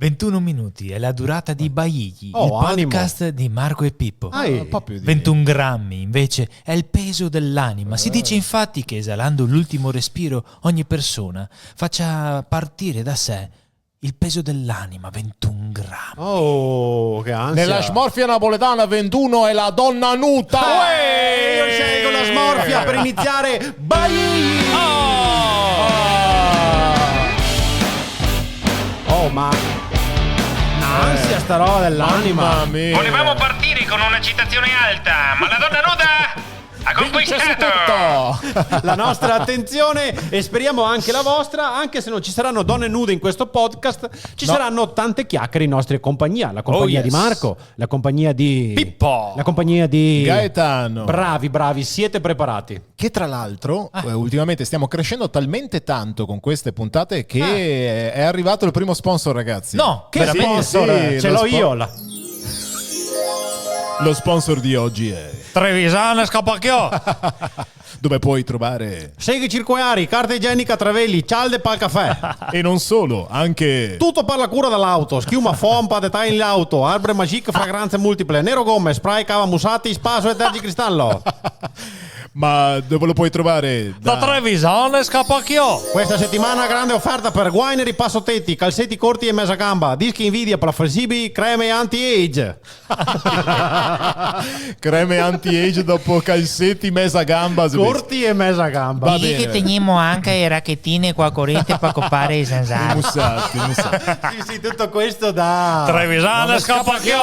21 minuti è la durata di Baigli, il podcast di Marco e Pippo. Un po' più di 21 grammi invece è il peso dell'anima. Si dice infatti che esalando l'ultimo respiro ogni persona faccia partire da sé il peso dell'anima, 21 grammi. Oh, che ansia. Nella smorfia napoletana 21 è la donna nuda. Io scelgo la smorfia per iniziare. Baigli! Oh, ma ansia sta roba dell'anima. Mamma mia. Volevamo partire con una citazione alta, ma la donna nuda ha conquistato la nostra attenzione e speriamo anche la vostra. Anche se non ci saranno donne nude in questo podcast, ci saranno tante chiacchiere in nostra compagnia. La compagnia di Marco, la compagnia di Pippo, la compagnia di Gaetano. Bravi, siete preparati? Che tra l'altro ultimamente stiamo crescendo talmente tanto con queste puntate che è arrivato il primo sponsor, ragazzi. No, Che veramente? sponsor? Sì, Ce lo l'ho io. Lo sponsor di oggi è Trevisana Scapacchiò. dove puoi trovare Seghe circolari, carta igienica, travelli, cialde per il caffè. e non solo, anche Tutto per la cura dell'auto, schiuma, fompa, dettagli l'auto, arbre magic, fragranze multiple, nero gomme, spray, cava musati, spaso e tergi cristallo. ma dove lo puoi trovare? Da Trevisana Scapacchiò. Questa settimana grande offerta per guaineri passotetti, calzetti corti e mesa gamba, dischi Nvidia per flessibili, creme anti-age. Creme anti-age dopo calzetti mesa gamba. Corti e mesa gamba. Va Digli bene. che teniamo anche le racchettine qua corrente per copare i zanzari. Musati. Sì, tutto questo da Trevisana Scapacchiò.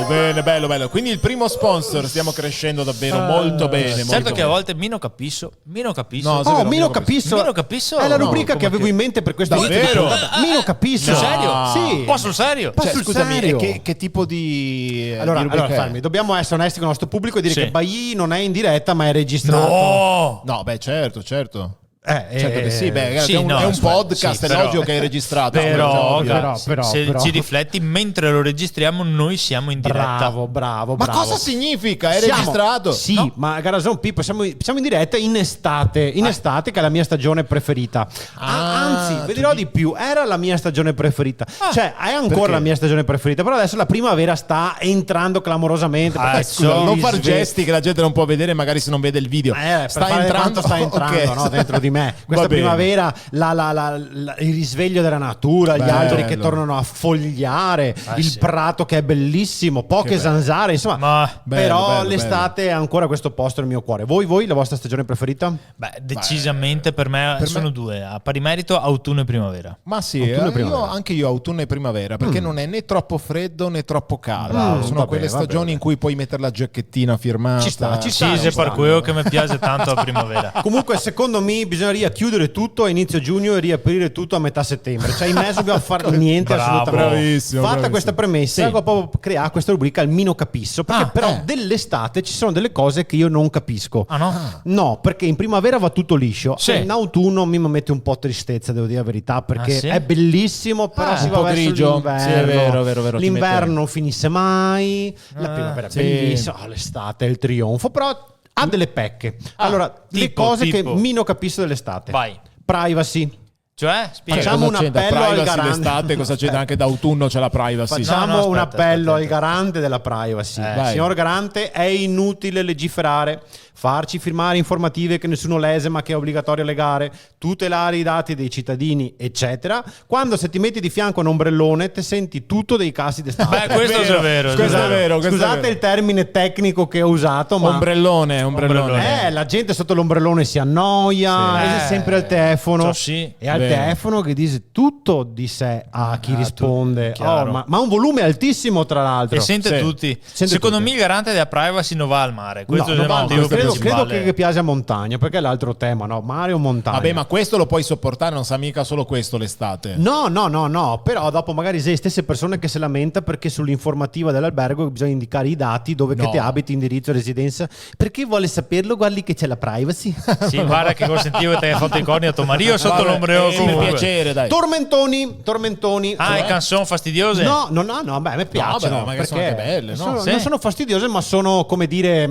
Oh, bene, bello. Quindi il primo sponsor, stiamo crescendo davvero molto bene. Certo molto che a volte meno capisco. No, Oh, vero, Mino Capisso. Mino Capisso? È la No, rubrica come che avevo che- in mente per questo Davvero? Mino Capisso. Sul serio? Sì. Po' sul serio? Ma Cioè, sul scusami, serio? che tipo di Allora, rubrica è? fermi, dobbiamo essere onesti con il nostro pubblico e dire Sì. che Bailly non è in diretta ma è registrato. No! No, beh, certo. Certo che sì, sì, è un no, podcast, sì, è però- logico che è registrato. Però, però, se però. ci rifletti, mentre lo registriamo, noi siamo in diretta. Bravo. Ma cosa significa? È Siamo- registrato? Sì, No. ma Garazon Pippo, siamo in diretta in estate, che è la mia stagione preferita. Anzi, vi dirò di più, era la mia stagione preferita. Cioè, è ancora perché? la mia stagione preferita, però adesso la primavera sta entrando clamorosamente. perché scusa, sono Non i far sve- gesti che la gente non può vedere, magari se non vede il video. per fare quanto sta entrando, Ok. no, dentro di me. Va Questa bene. primavera, il risveglio della natura, gli Bello. alberi che tornano a fogliare, il sì. prato che è bellissimo, poche Che bello. zanzare, insomma. Ma, Però bello, l'estate ha ancora questo posto nel mio cuore. Voi, la vostra stagione preferita? beh, decisamente per me sono due. A pari merito, autunno e primavera. Ma sì, Autunno e primavera. anche io autunno e primavera, perché non è né troppo freddo né troppo caldo. Sono vabbè, quelle vabbè. stagioni in cui puoi mettere la giacchettina firmata. Ci sta. Sì, se per quello che mi piace tanto la primavera. Comunque, secondo me, bisogneria chiudere tutto a inizio giugno e riaprire tutto a metà settembre. Cioè, in mezzo dobbiamo fare niente Bravo, assolutamente. bravissimo, Fatta bravissimo. questa premessa, ecco proprio creare questa rubrica il Mino Capisso. Perché però dell'estate ci sono delle cose che io non capisco. Ah no? No, perché in primavera va tutto liscio. Sì. In autunno mi mette un po' tristezza, devo dire la verità, perché Ah, sì? è bellissimo, però si un va po' verso grigio. l'inverno. Sì, è vero, ti L'inverno mette- non finisce mai, la primavera è sì. bellissima, l'estate è il trionfo, però ha delle pecche. Allora, le tipo, cose tipo. che Mino capisco dell'estate. Vai. Privacy. Cioè, spiega. Facciamo Cosa un c'è da appello al privacy garante. l'estate, cosa c'è anche d'autunno, c'è la privacy. Facciamo No, un aspetta, appello aspetta. al garante della privacy. Vai. Signor garante, è inutile legiferare, farci firmare informative che nessuno lese ma che è obbligatorio legare, tutelare i dati dei cittadini, eccetera. Quando se ti metti di fianco a un ombrellone ti senti tutto dei casi d'estate. Beh, questo è vero. Questo è vero. Scusate il termine tecnico che ho usato, ma Ombrellone. la gente sotto l'ombrellone si annoia, è sempre al telefono. Ciò sì. E al Vero. telefono che dice tutto di sé a chi risponde. chiaro. Ma un volume altissimo, tra l'altro. E sente Sì. tutti. Sente Secondo tutti. me il garante della privacy non va al mare. Questo No, è il no, motivo credo principale. che piace a montagna, perché è l'altro tema, no? Mare o montagna. Vabbè, ma questo lo puoi sopportare, non sa mica solo questo l'estate. No, però dopo magari sei le stesse persone che si lamenta perché sull'informativa dell'albergo bisogna indicare i dati, dove che No. te abiti, indirizzo, residenza. Perché vuole saperlo? Guardi che c'è la privacy. Sì, guarda che consentivo te hai fatto i corni a tuo marito sotto Vabbè, l'ombrello comunque. per piacere, dai. Tormentoni. Ah, le canzoni fastidiose? No, beh, a me piacciono. No, magari sono perché anche belle, no? Sì. Non sono fastidiose, ma sono, come dire,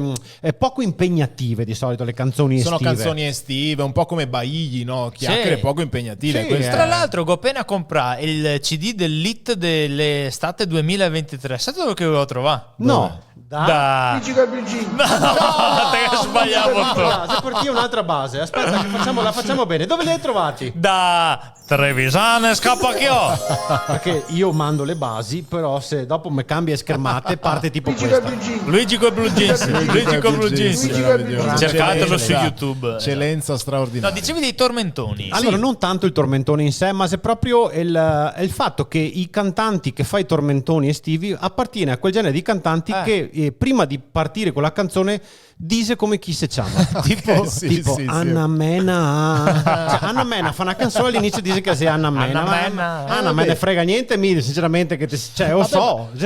poco impegnative di solito le canzoni Sono estive. canzoni estive, un po' come Baigli, no? Chiacchiere Sì. poco impegnative. Sì, Questo Tra l'altro, ho appena comprato il CD dell'hit dell'estate 2023. Sai dove che lo trovato? No. Da... No, te sbagliamo tutto. Se porti un'altra base, aspetta, che la facciamo bene. Dove li hai trovati? Da Trevisane Scapacchiò. Perché io mando le basi, però se dopo mi cambia schermate parte tipo questa. Luigi con Blue Jeans. Luigi con Blue Jeans. Cercatelo su YouTube. Eccellenza straordinaria. No, dicevi dei tormentoni. Allora, non tanto il tormentone in sé, ma se proprio il fatto che i cantanti che fa i tormentoni estivi appartiene a quel genere di cantanti che prima di partire con la canzone dice come chi se chiama. tipo sì, sì. Anna Mena. Cioè, Anna Mena fa una canzone all'inizio dice che sei Anna Mena. Anna Me ne frega niente, sinceramente che c'è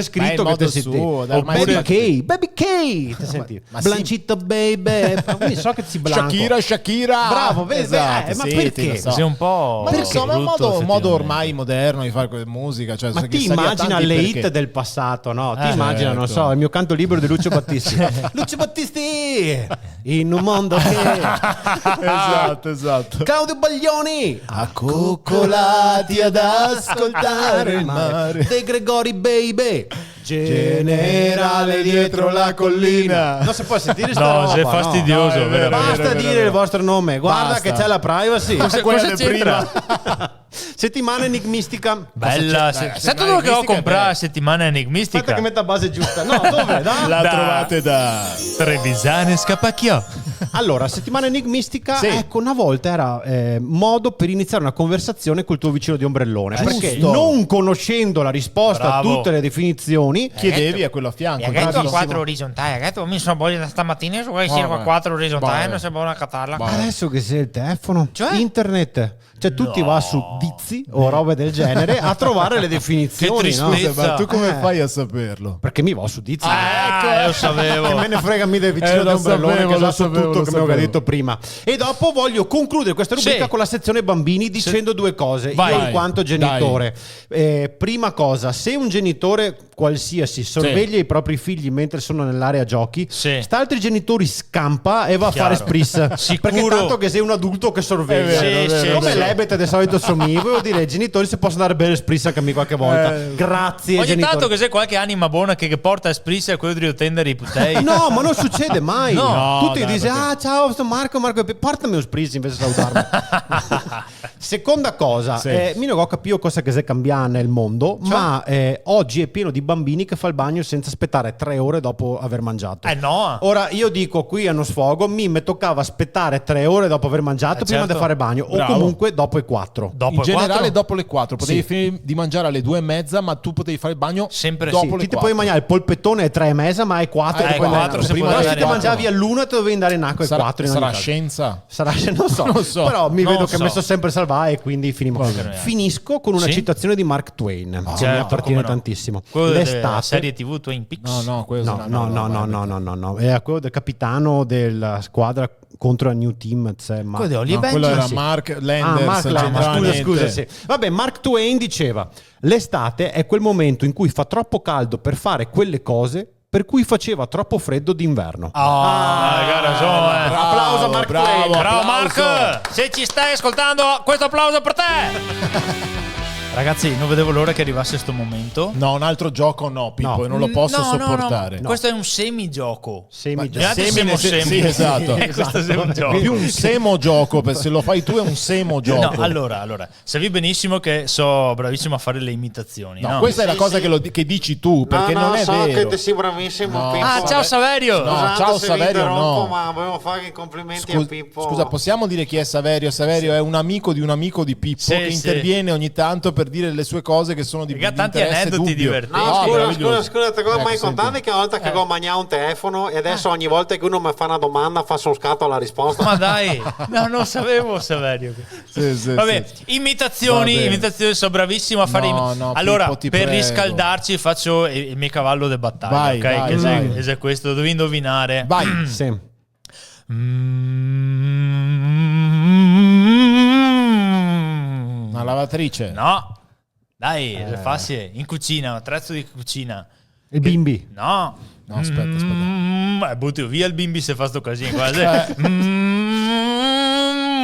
scritto che te senti. Baby K, ti senti. Blancito baby. Quindi so che si blanco. Shakira. Bravo, vedi? Esatto, Ma sì, perché? lo so. Sei un po'. Ma insomma, è un brutto, modo ormai moderno di fare musica. Cioè, Ma che ti salì a immagina tanti le perché- hit del passato, no? Ti immagina, non certo. so, il mio canto libero di Lucio Battisti. Lucio Battisti! In un mondo che... Esatto. Claudio Baglioni! Accoccolati ad ascoltare il mare. De Gregori Baby! Generale dietro la collina. Non si può sentire sta No, roba, sei fastidioso, No, è vero, veramente. Basta dire il vostro nome, guarda Basta. che c'è la privacy. Cosa c'entra? Settimana enigmistica. Bella. Sai quello che ho comprato settimana enigmistica? Aspetta che metta base giusta. No, dove? La trovate da Trevisane Scapacchiò. Allora, settimana enigmistica, Sì. ecco, una volta era modo per iniziare una conversazione col tuo vicino di ombrellone. Perché Giusto. non conoscendo la risposta Bravo. a tutte le definizioni, chiedevi a quello a fianco. Mi ha detto a bravissimo. 4 orizzontali, ha detto mi sono voglia da stamattina su quei Vabbè. a 4 orizzontali, Vabbè. non si può catarla. adesso che sei il telefono, Cioè? internet, cioè tu ti va su Dizzy o robe del genere a trovare le definizioni, Che no? tristezza. Ma tu come fai a saperlo? Perché mi va su Dizzy. Lo sapevo. Che me ne frega mi del vicino di lo ombrellone sapevo, che lo sa su sapevo, tutto lo che mi aveva sapevo. detto prima. E dopo voglio concludere questa rubrica Sì. con la sezione bambini dicendo due cose. Vai. Io in quanto genitore, prima cosa, se un genitore qualsiasi sorveglia i propri figli mentre sono nell'area giochi, Sì. sta altri genitori scampa e va a fare spris. Sicuro. Perché tanto che sei un adulto che sorveglia. È vero, sì, Come sì. l'ebete del solito sommivo, devo dire ai genitori se possono dare bene spris anche a me qualche volta. Grazie Ogni genitori. tanto che c'è qualche anima buona che porta espressa a quello di ottenere i putei. No, ma non succede mai. No. Tu ti dai, dici, perché- ciao, sto Marco, portami un spritz invece di salutarmi. Seconda cosa, Sì. mi non ho capito cosa che si cambia nel mondo, ma oggi è pieno di bambini che fa il bagno senza aspettare 3 ore dopo aver mangiato. No. Ora io dico qui a uno sfogo, mi toccava aspettare 3 ore dopo aver mangiato prima certo. di fare bagno, Bravo. o comunque dopo i 4. Dopo In i generale 4? dopo le 4 potevi Sì. finire di mangiare alle 2:30, ma tu potevi fare il bagno Sempre dopo sì. le Ti 4. puoi mangiare il polpettone alle 3:30, ma ai 4 ai 4 si può Però se andare ti in mangiavi acqua. all'1 te dovevi andare in acqua ai 4 in ogni sarà caso. scienza. Sarà, non so, però mi Non vedo che so. mi sto sempre a salvare e quindi finimo. Finisco con una Sì? citazione di Mark Twain che mi certo, appartiene come no. tantissimo. Quello della L'estate serie TV Twin Peaks. No, questo no, è quello del capitano della squadra contro la New Team. Quello di Holly quello era Benji. Mark Landers. Mark Landers, c'entrava niente. scusa, sì. Vabbè, Mark Twain diceva: l'estate è quel momento in cui fa troppo caldo per fare quelle cose per cui faceva troppo freddo d'inverno. Hai ragione. Applauso a Mark Twain. Bravo applauso. Mark! Se ci stai ascoltando, questo applauso è per te! Ragazzi, non vedevo l'ora che arrivasse sto momento. No, un altro gioco no, Pippo, No. e non lo posso No, sopportare. Questo è un semigioco. Semigioco. Gli altri siamo semi. Sì, esatto. Questo è un gioco. Più un semo gioco, se lo fai tu è un semo gioco. No, allora, sapevi benissimo che so bravissimo a fare le imitazioni, no? Questa è la cosa che dici tu, perché non è vero. sei bravissimo, No. Pippo. Ah, ciao Saverio! No. Scusate ciao, se Saverio, vi interrompo, no. ma volevo fare i complimenti a Pippo. Scusa, possiamo dire chi è Saverio? Saverio è un amico di Pippo Sì, che sì. interviene ogni tanto per dire le sue cose che sono di Perché ha di tanti interesse aneddoti dubbio. divertenti. No, scusa, meraviglioso. scusa, te Ecco, mai senti. contato che una volta che ho mangiato un telefono e adesso ogni volta che uno mi fa una domanda faccio un scatto alla risposta. Ma dai, no, non sapevo Saverio. Sì, sì, Vabbè, sì. imitazioni, Va bene. sono bravissimo a fare No, no, allora, Pippo, ti per prego. riscaldarci faccio il mio cavallo di battaglia, Vai, ok? vai, Che vai. è questo, devi indovinare. Vai. Sì. Una lavatrice. No. Dai, è facile. In cucina, attrezzo di cucina. Il bimbi. No. No, aspetta. Butti via il bimbi se fa sto casino.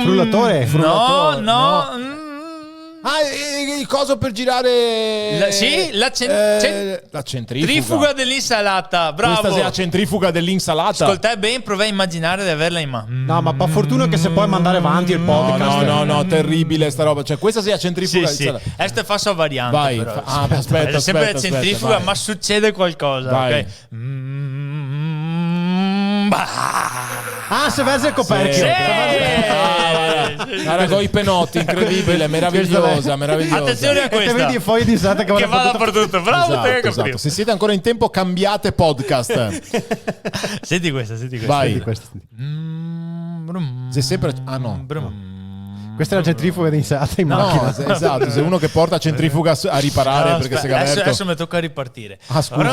Frullatore? No. Ah, il coso per girare. La la centrifuga. Trifuga dell'insalata. Bravo. Questa è la centrifuga dell'insalata. Ascoltai ben, provai a immaginare di averla in mano. No, ma per fortuna che se puoi mandare avanti il podcast. No, terribile sta roba. Cioè, questa sia la centrifuga. Sì. Questa è falsa variante. Vai. Però. Aspetta. È sempre la aspetta, centrifuga, vai. ma succede qualcosa. Vai. Ok? Ah, se versa il coperchio. Guarda con i penotti, incredibile, meravigliosa. Attenzione a E te questa. vedi i fogli di insalata che Che va dappertutto. Bravo, te che Esatto. Se siete ancora in tempo, cambiate podcast. Senti questa. Vai. Brum. Se sempre. Ah, no. Brum. Questa è la centrifuga di insalata in macchina. No, esatto. Se uno che porta centrifuga a riparare No, perché si è aspetta, aperto. adesso mi tocca ripartire. Ah, scusa.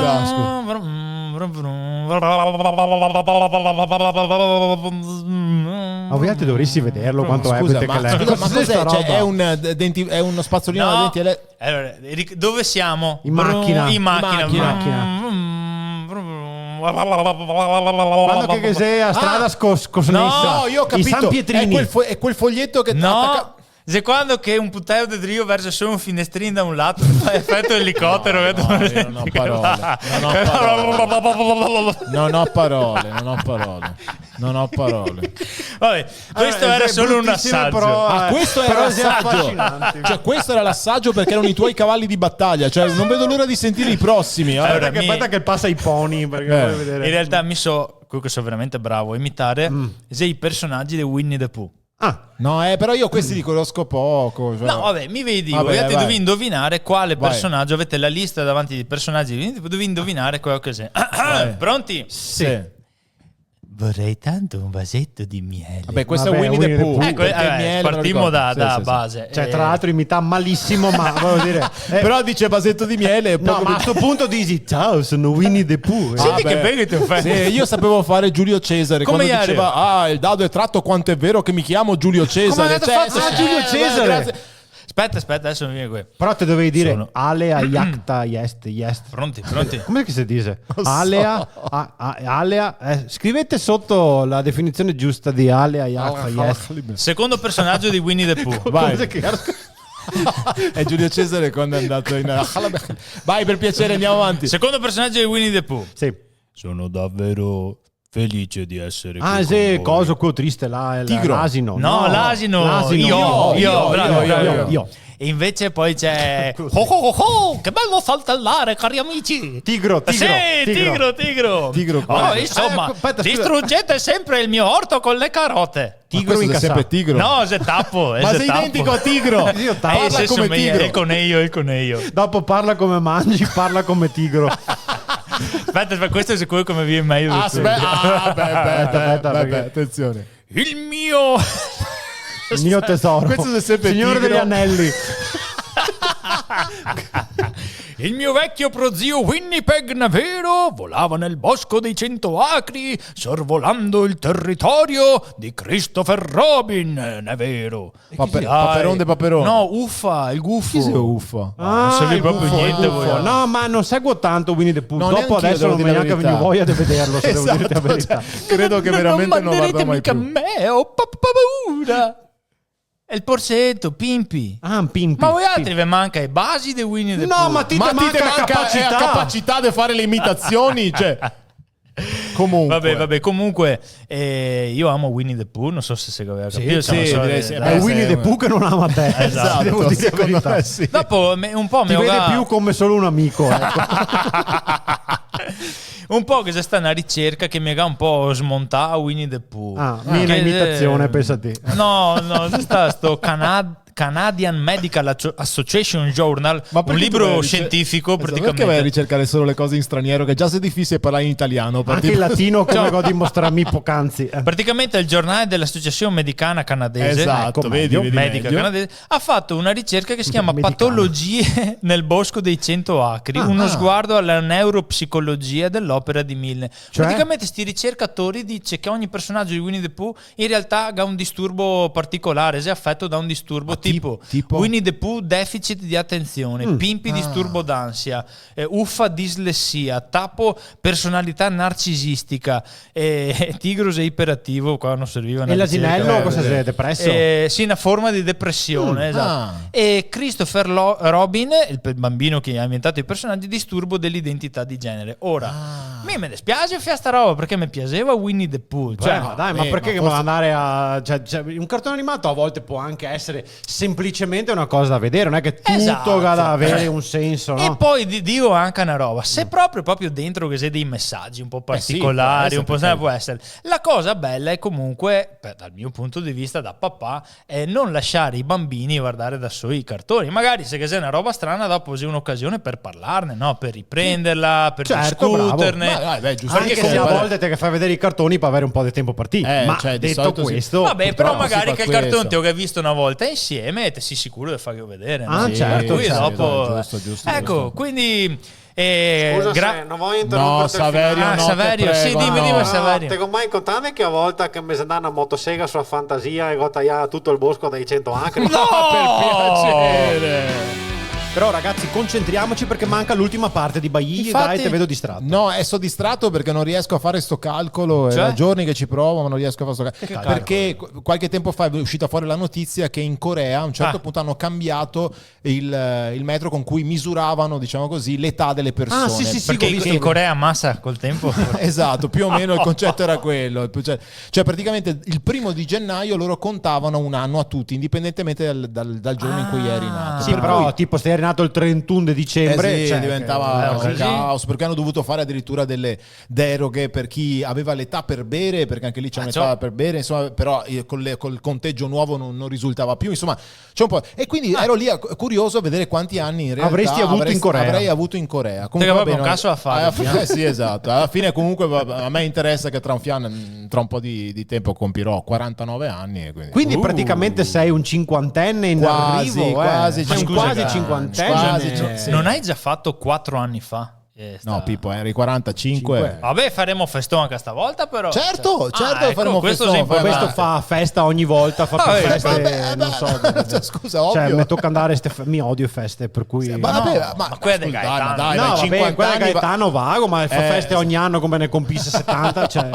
Ma voi altri dovresti vederlo quanto è Scusa, Pepe ma Calè. cos'è? sta roba? Cioè, è uno spazzolino da denti. Allora, dove siamo? In macchina. In macchina. Quando che sei a strada sconnessa. No, io ho I capito. San Pietrini. È quel foglietto che No, se quando che un putello di Rio versa solo un finestrino da un lato fa effetto elicottero. io non ho parole. Non ho parole. Vabbè, questo era solo un assaggio. Questo era però l'assaggio. affascinante. Cioè, questo era l'assaggio perché erano i tuoi cavalli di battaglia. Cioè, non vedo l'ora di sentire i prossimi. Allora, Aspetta che passa i pony perché voglio vedere. In realtà quello che sono veramente bravo a imitare i personaggi di Winnie the Pooh. No, però io questi li conosco poco. Cioè. No, vabbè, mi vedi, Vabbè, voi vai. devi indovinare quale Vai. personaggio, avete la lista davanti di personaggi, devi indovinare quello che sei. Pronti? Sì. Vorrei tanto un vasetto di miele. Vabbè, questo Vabbè, è Winnie the Pooh. Ecco, perché il miele me lo partiamo ricordo. da Sì. base. Cioè, tra l'altro imita malissimo, ma voglio dire. Però dice vasetto di miele. No, poco ma a di- questo punto dici ciao, sono Winnie the Pooh. Senti che Vabbè. bello che ti ho fatto. Sì, io sapevo fare Giulio Cesare. Come quando ieri? diceva, il dado è tratto, quanto è vero che mi chiamo Giulio Cesare. avete fatto? Giulio Cesare. grazie. Aspetta, adesso mi viene qui. Però te dovevi dire Sono- Alea Iacta Jest. Pronti? Come che si dice? Alea, Alea. Scrivete sotto la definizione giusta di Alea Iacta Jest. Secondo personaggio di Winnie the Pooh. Vai. Cos'è che- È Giulio Cesare quando è andato in... Vai, per piacere, andiamo avanti. Secondo personaggio di Winnie the Pooh. Sì. Sono davvero felice di essere qui. Ah, con sì, voi. coso quello triste là, Tigro. l'asino. No, l'asino. Io, bravo. Io. E invece poi c'è che bello saltellare, cari amici. Tigro. Sì, tigro. Tigro qua. Oh, insomma, aspetta, scusa. distruggete sempre il mio orto con le carote. Tigro Questo è incassato. sempre tigro. No, se tappo. Ma sei identico a tigro. Io Parla se come somiglia, tigro. il coneio. Dopo parla come mangi, parla come tigro. Aspetta, questo è sicuro come viene meglio. di tutti. Aspetta, perché- attenzione. Il mio... Il mio tesoro. Questo è sempre Signore tigro. degli anelli. Il mio vecchio prozio Winnipeg Nevero volava nel bosco dei 100 acri, sorvolando il territorio di Christopher Robin Nevero. Paperon de Paperone. No, uffa, il gufo. Chi sei uffa? non serve il proprio buffo, niente, il buffo. voi. No, ma non seguo tanto Winnie the Pooh. No, Dopo neanch'io, adesso devo non mi dire la neanche verità. venuto voglia di vederlo, se devo dirti la Esatto, verità. cioè, credo che veramente non guardo mai mica più. me, ho paura. È il porsetto, Pimpi. Ah, Pimpi. Ma voi altri vi manca i basi di Winnie the Pooh? No, ma ti Ma manca ti manca capacità. capacità di fare le imitazioni, cioè. Comunque. Vabbè, comunque io amo Winnie the Pooh, non so se aveva capito. sì, direi sì. È Winnie the Pooh che non ama te. Esatto, Devo dire la secondo verità. me sì. Dopo un po' Ti vede più come solo un amico. Ecco. un po' che c'è sta una ricerca che mi ha un po' smontato Winnie the Pooh. Mia Che- imitazione, pensa a te. No, c'è sta sto Canadian Medical Association Journal, Ma un perché tu libro vai a scientifico Perché vai a praticamente. ricercare solo le cose in straniero, che già se è difficile parlare in italiano. Anche il latino, come ho dimostrarmi poc'anzi. Praticamente il giornale dell'Associazione Medicana Canadese, Esatto, vedi medica meglio. canadese, ha fatto una ricerca che si chiama Medicana. Patologie nel bosco dei 100 acri, uno sguardo alla neuropsicologia dell'opera di Milne. Cioè? Praticamente sti ricercatori dice che ogni personaggio di Winnie the Pooh in realtà ha un disturbo particolare, si è affetto da un disturbo tipo tipo Winnie the Pooh deficit di attenzione, Pimpi disturbo d'ansia, Uffa dislessia, Tappo personalità narcisistica, Tigros è iperattivo, qua non serviva una E l'asinello ricerca. cosa sei depresso? Sì, una forma di depressione, esatto. E Christopher Robin, il bambino che ha inventato i personaggi, disturbo dell'identità di genere. Ora, mi dispiace fare sta roba perché mi piaceva Winnie the Pooh. Cioè, Ma dai, ma perché forse... andare a... Cioè, un cartone animato a volte può anche essere semplicemente una cosa da vedere, non è che tutto Esatto. ha da avere un senso, no? E poi dico anche una roba, se proprio dentro che sei dei messaggi un po' particolari, sì, un po' perché- può essere. La cosa bella è comunque, dal mio punto di vista da papà, è non lasciare i bambini guardare da soli i cartoni. Magari se è una roba strana, dopo è un'occasione per parlarne, no? Per riprenderla, per Certo, discuterne. giusto. Anche se a volte te che fai vedere i cartoni per avere un po' di tempo per te. Ma cioè, di detto solito sì. questo... Vabbè, però purtroppo magari si che fa il cartone questo. te l'ho visto una volta insieme e te sei sicuro di farlo vedere. Ah, no? certo, Cui certo. dopo... Giusto. Ecco, quindi... Scusa se non voglio interrompere. No, Saverio, no, Saverio, te sì, prego, dimmi no. Saverio. Te mai contare che a volte che mi si dà una motosega sulla fantasia e ho tagliato tutto il bosco dai 100 acri? No! Per piacere. Però ragazzi, concentriamoci perché manca l'ultima parte di Baigli. Infatti- Dai, te vedo distratto. No, sto distratto perché non riesco a fare sto calcolo. È Cioè? da giorni che ci provo, ma non riesco a fare sto calcolo. Perché qualche tempo fa è uscita fuori la notizia che in Corea a un certo punto hanno cambiato il metro con cui misuravano, diciamo così, l'età delle persone. sì, Perché ho visto in Corea ammassa col tempo. Esatto, più o meno il concetto era quello. Cioè praticamente il 1 di gennaio loro contavano un anno a tutti, indipendentemente dal giorno in cui eri nato. Sì, Per però cui- tipo se eri nato il 31 di dicembre sì, cioè, diventava così. un caos perché hanno dovuto fare addirittura delle deroghe per chi aveva l'età per bere, perché anche lì c'è un'età per bere, insomma, però col conteggio nuovo non risultava più, insomma c'è un po'. E quindi ero lì curioso a vedere quanti anni in realtà Avresti avuto in Corea. avrei avuto in Corea. Perché va proprio bene, un caso a fare. sì, esatto. Alla fine comunque a me interessa che tra un po' di tempo compirò 49 anni e Quindi praticamente sei un cinquantenne in arrivo, quasi Sei un quasi cinquantenne. cinquantenne. Quasi, sì. Non hai già fatto 4 anni fa? No, Pippo, eri 45. Vabbè, faremo festone anche stavolta, però. Certo, ecco, faremo questo festone, sì, poi Questo va. fa festa ogni volta, fa più feste, vabbè, non so. cioè, scusa, ovvio. Cioè, mi tocca andare mi odio feste, per cui Ma vabbè, ma quella scusa, di Gaetano. dai, no, ma vabbè, 50 quella anni Gaetano vago, ma fa feste ogni anno come ne compisse 70, cioè.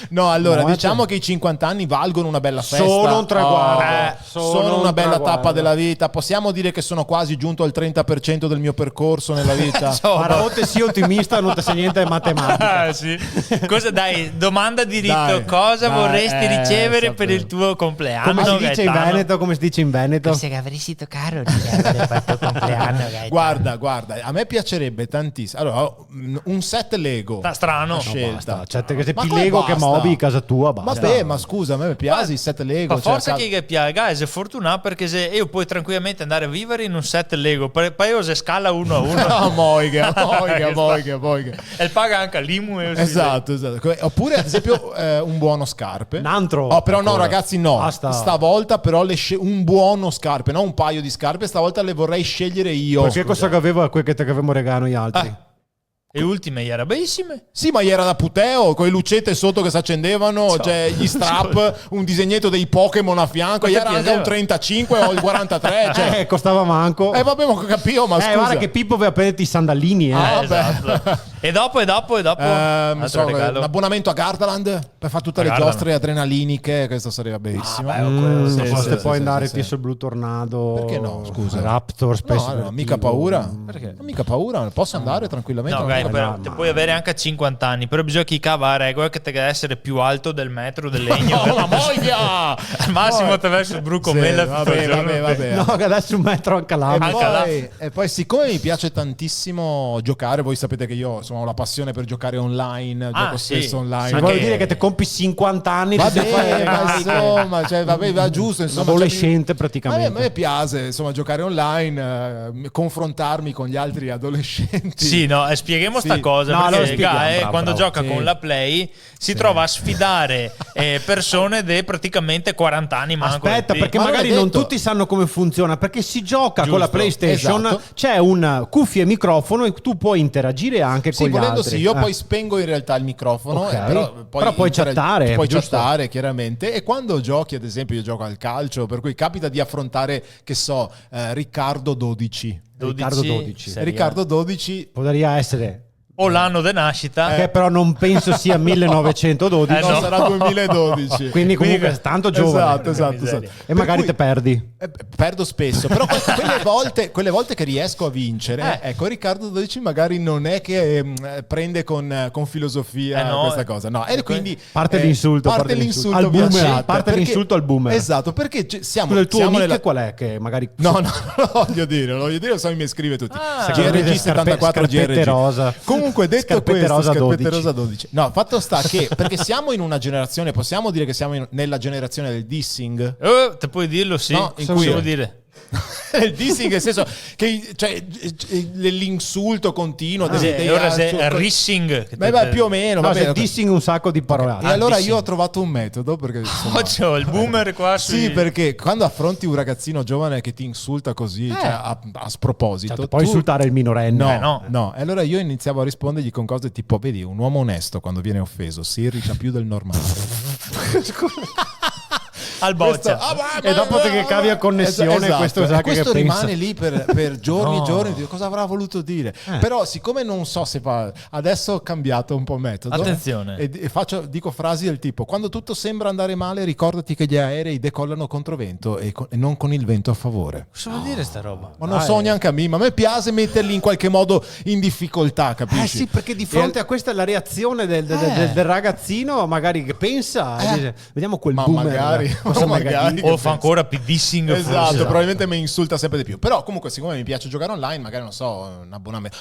No, allora, No, diciamo cioè- che i 50 anni valgono una bella festa. Sono un traguardo. Sono una bella traguardo. tappa della vita. Possiamo dire che sono quasi giunto al 30% del mio percorso nella vita. Guarda, o te sei ottimista, non te sai niente di matematica. Ah, sì. Cosa dai? Domanda diritto. Dai, Cosa dai, vorresti ricevere per sapevo. il tuo compleanno? Come si dice in Gaetano? Veneto? Come si dice in Veneto? Se avresti toccato di aver fatto compleanno, Gaetano. Guarda, a me piacerebbe tantissimo. Allora, un set Lego. Sta strano. Scelta. Cioè, te che sei Ma più come Lego che basta? Moby, casa tua, basta. Vabbè, ma scusa, a me piace il set Lego. Ma cioè, forse che piaga, è fortunato perché se io puoi tranquillamente andare a vivere in un set Lego, poi io se scala uno a uno. No, moiga. E paga anche l'IMU. Esatto. Oppure ad esempio un buono scarpe. Un altro. Oh, però no, Ancora. ragazzi, no. Basta. Stavolta però un buono scarpe, non un paio di scarpe, stavolta le vorrei scegliere io. Perché cosa che avevo quel che te avevamo regalo gli altri? E ultime era bellissime. Sì, ma era da puteo, con le lucette sotto che si accendevano, cioè gli strap, un disegnetto dei Pokémon a fianco, Ma era che anche un 35 o il 43, cioè. Costava manco. Vabbè, ma capivo, ma scusa. Guarda che Pippo aveva prenderti i sandalini, vabbè. Esatto. E dopo altro regalo. un abbonamento a Gardaland per fare tutte le Gardaland. giostre adrenaliniche, questo sarebbe bellissimo. Se Sì, foste sì, poi sì, andare sì, sì. sul Blue Tornado. Perché no, scusa? Raptor, spesso. No, mica paura. Perché? Mica paura, posso andare tranquillamente. No, non Gai, mi però, te puoi avere anche a 50 anni, però bisogna che cava la regola che te deve essere più alto del metro del legno. No, la moglia! Al massimo attraverso il brucomella Sì, tutto il giorno. vabbè. No, che adesso un metro anche là. E poi siccome mi piace tantissimo giocare, voi sapete che io insomma, ho la passione per giocare online, gioco sì. spesso online. Vuol Anche- dire che te compi 50 anni. ti sei Vabbè, ma fai- insomma, cioè, vabbè, va giusto, insomma, adolescente cioè, praticamente. a me piace insomma giocare online, confrontarmi con gli altri adolescenti. Sì, no, spieghiamo sta Sì. cosa No, lo perché spieghiamo, Gai, bravo, quando bravo. gioca Sì. con la Play si trova a sfidare persone di praticamente 40 anni manco. Aspetta, perché Ma non magari è non detto. tutti sanno come funziona. Perché si gioca con la Giusto, PlayStation, esatto. c'è un cuffia e microfono e tu puoi interagire anche con con gli volendo altri. sì, io poi spengo in realtà il microfono, Ok. però Puoi chattare, puoi giusto? chattare chiaramente, e quando giochi, ad esempio io gioco al calcio, per cui capita di affrontare, che so, Riccardo 12. Riccardo 12. Riccardo 12 Potrebbe essere O l'anno di nascita. che però non penso sia 1912. no, no. sarà 2012. Quindi comunque è tanto giovane. Esatto. E magari te perdi. Perdo spesso, però quelle volte che riesco a vincere, ecco, Riccardo 12 magari non è che prende con filosofia no, questa cosa, no, e quindi Parte l'insulto, parte l'insulto al boomer, piacente, parte perché- l'insulto al boomer. esatto, perché siamo, Scusa, il tuo siamo nick nella... qual è? Che magari No, non lo voglio dire, se no mi scrive tutti. Secondo me GRG74 scarpette GRG. rosa. Comunque, detto Scarpette questo, rosa scarpette 12. rosa 12. No, fatto sta che perché siamo in una generazione, possiamo dire che siamo nella generazione del dissing? Te puoi dirlo, sì. No, in Cosa cui- vuol dire? Il dissing nel senso che cioè, l'insulto continuo Ora sei rissing. Beh, più o meno, No, va se bene, ok. dissing un sacco di parole. E allora dissing. io ho trovato un metodo perché insomma, C'ho il boomer qua sì, sui- perché quando affronti un ragazzino giovane che ti insulta così, cioè, a sproposito, Certo, puoi tu- insultare il minorenne. No. E allora io iniziavo a rispondergli con cose tipo: vedi, un uomo onesto quando viene offeso si irrita più del normale. al boccia. E dopo che cambia connessione, questo sa e questo che rimane pensa. lì per giorni e giorni. Dico, cosa avrà voluto dire? Però, siccome non so se fa, adesso ho cambiato un po' metodo. Attenzione. E dico frasi del tipo: quando tutto sembra andare male, ricordati che gli aerei decollano contro vento e non con il vento a favore. Cosa vuol dire sta roba? Ma non so neanche a me, ma a me piace metterli in qualche modo in difficoltà, capisci? Sì, perché di fronte a questa la reazione del ragazzino, magari che pensa, e dice, vediamo quel Ma boomer. magari, cosa magari. dice. O fa ancora più dissing. Esatto, forse. probabilmente mi insulta sempre di più. Però comunque, siccome mi piace giocare online, magari non so, un abbonamento.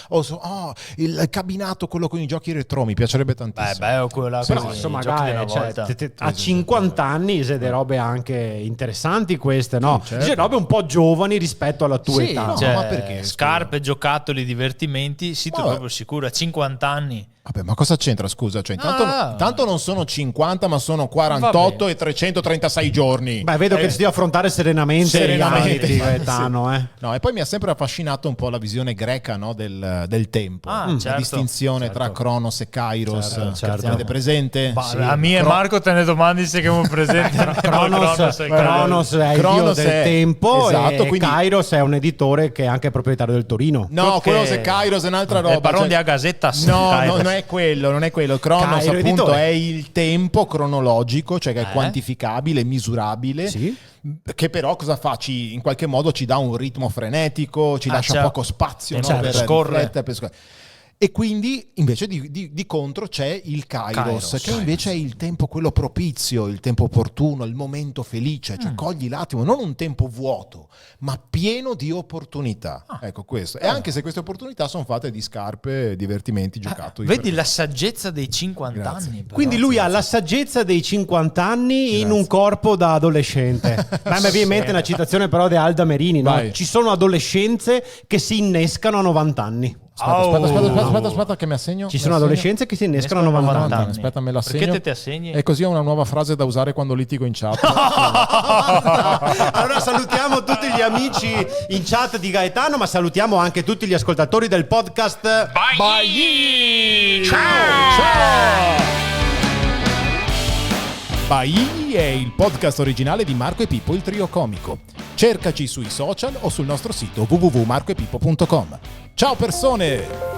Il cabinato, quello con i giochi retro, mi piacerebbe tantissimo. O quello là Però così, insomma, giochi di dai, una cioè, volta. a 50 anni sei delle robe anche interessanti queste, no? Sì, certo. Dice robe un po' giovani rispetto alla tua Sì, età. no, cioè, ma perché? scarpe, giocattoli, divertimenti, sì, tu Vabbè. proprio sicuro, a 50 anni. Vabbè, ma cosa c'entra, scusa? Cioè, intanto non sono 50, ma sono 48 Vabbè. e 336 giorni. Beh, vedo che ti devi affrontare serenamente i reality, Gaetano, Sì. No, e poi mi ha sempre affascinato un po' la visione greca, no, del tempo. La certo, distinzione tra Cronos e Kairos. Certo. Avete presente? A me e Marco te ne domandi se che mi presenti. Cronos è il dio Cronos del è- tempo, esatto, e quindi- Kairos è un editore che è anche proprietario del Torino. No, Che- quello è Kairos è un'altra roba. Il baron cioè- di Agazetta. No, non è quello. Cronos Cairo, appunto editore. è il tempo cronologico, cioè che è quantificabile, misurabile. Sì. Che però cosa fa? In qualche modo ci dà un ritmo frenetico, ci lascia certo. poco spazio, no, Certo, per scorre. riflettere, per scorrere. E quindi invece di contro c'è il Kairos, che invece è il tempo quello propizio, il tempo opportuno, il momento felice, cioè cogli l'attimo, non un tempo vuoto, ma pieno di opportunità. Ecco questo. E anche se queste opportunità sono fatte di scarpe, divertimenti, giocattoli. Vedi la saggezza dei 50 Grazie. anni. però. Quindi lui ha la saggezza dei 50 anni in un corpo da adolescente. Ma mi viene in mente una citazione però di Alda Merini, no? Vai. Ci sono adolescenze che si innescano a 90 anni. Aspetta che mi assegno. Ci sono adolescenze che si innescano a 90 anni. anni. Aspetta, me la Perché segno. te assegni? E così è una nuova frase da usare quando litigo in chat. Allora salutiamo tutti gli amici in chat di Gaetano, ma salutiamo anche tutti gli ascoltatori del podcast. Bye! Ciao! Bai è il podcast originale di Marco e Pippo, il trio comico. Cercaci sui social o sul nostro sito www.marcoepippo.com. Ciao persone!